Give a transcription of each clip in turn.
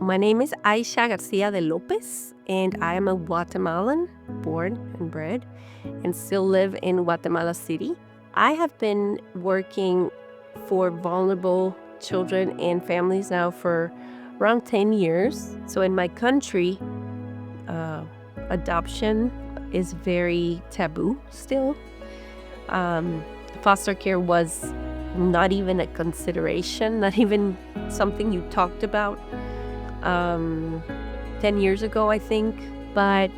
My name is Aixa de Lopez, and I am a Guatemalan, born and bred, and still live in Guatemala City. I have been working for vulnerable children and families now for around 10 years. So in my country, adoption is very taboo still. Foster care was not even a consideration, not even something you talked about 10 years ago, I think. But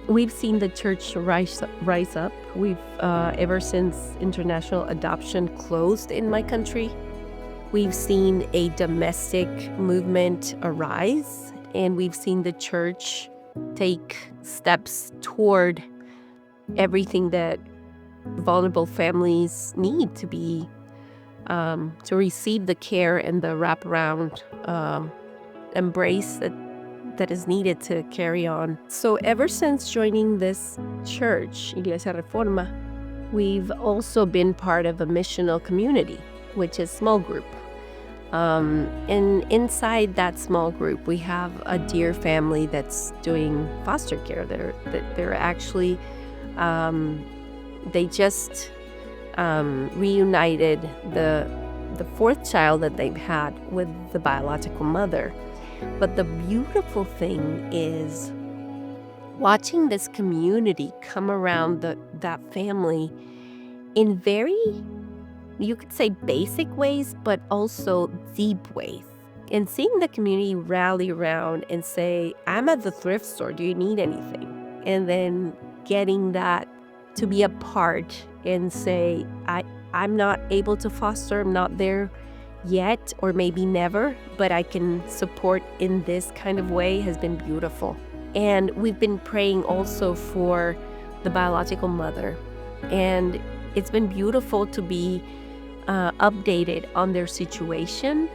we've seen the church rise up. We've ever since international adoption closed in my country, we've seen a domestic movement arise, and we've seen the church take steps toward everything that vulnerable families need to be to receive the care and the wraparound embrace that is needed to carry on. So ever since joining this church, Iglesia Reforma, we've also been part of a missional community, which is small group. And inside that small group, we have a dear family that's doing foster care. They're actually, they just reunited the fourth child that they've had with the biological mother. But the beautiful thing is watching this community come around that family in very, you could say, basic ways, but also deep ways. And seeing the community rally around and say, I'm at the thrift store, do you need anything? And then getting that to be a part and say, I'm not able to foster, I'm not there yet, or maybe never, but I can support in this kind of way has been beautiful. And we've been praying also for the biological mother. And it's been beautiful to be updated on their situation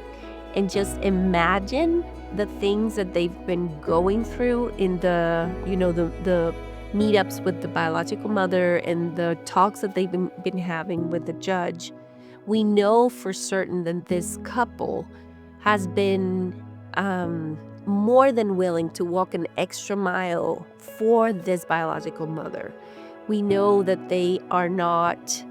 and just imagine the things that they've been going through in the meetups with the biological mother and the talks that they've been having with the judge. We know for certain that this couple has been more than willing to walk an extra mile for this biological mother. We know that they are not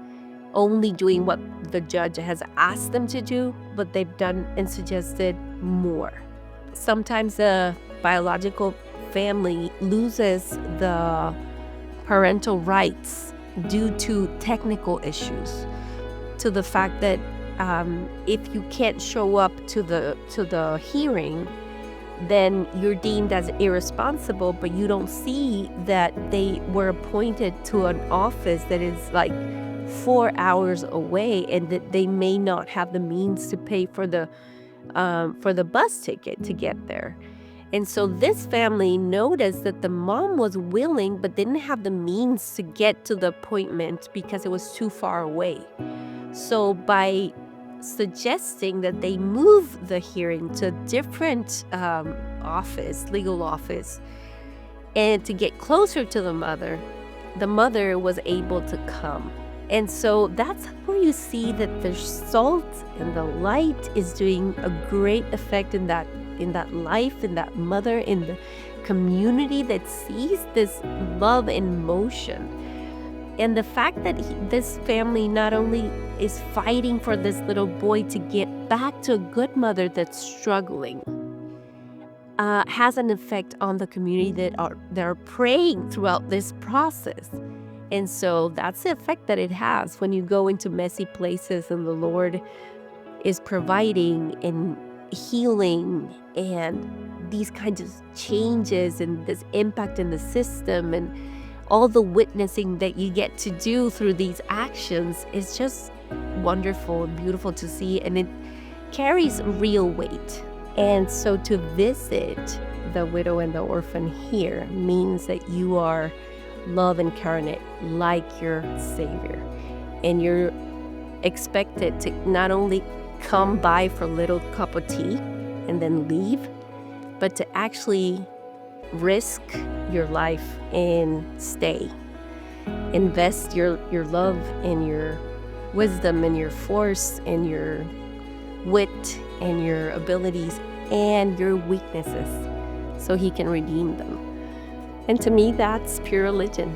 only doing what the judge has asked them to do, but they've done and suggested more. Sometimes the biological family loses the parental rights due to technical issues, to the fact that if you can't show up to the hearing, then you're deemed as irresponsible, but you don't see that they were appointed to an office that is like 4 hours away, and that they may not have the means to pay for the bus ticket to get there. And so this family noticed that the mom was willing but didn't have the means to get to the appointment because it was too far away. So by suggesting that they move the hearing to a different legal office, and to get closer to the mother was able to come. And so that's where you see that the salt and the light is doing a great effect in that life, in that mother, in the community that sees this love in motion. And the fact that this family not only is fighting for this little boy to get back to a good mother that's struggling, has an effect on the community that are praying throughout this process. And so that's the effect that it has when you go into messy places and the Lord is providing and healing and these kinds of changes and this impact in the system and all the witnessing that you get to do through these actions is just wonderful and beautiful to see, and it carries real weight. And so to visit the widow and the orphan here means that you are love incarnate, like your Savior, and you're expected to not only come by for a little cup of tea and then leave, but to actually risk your life and stay. Invest your love and your wisdom and your force and your wit and your abilities and your weaknesses so he can redeem them. And to me, that's pure religion.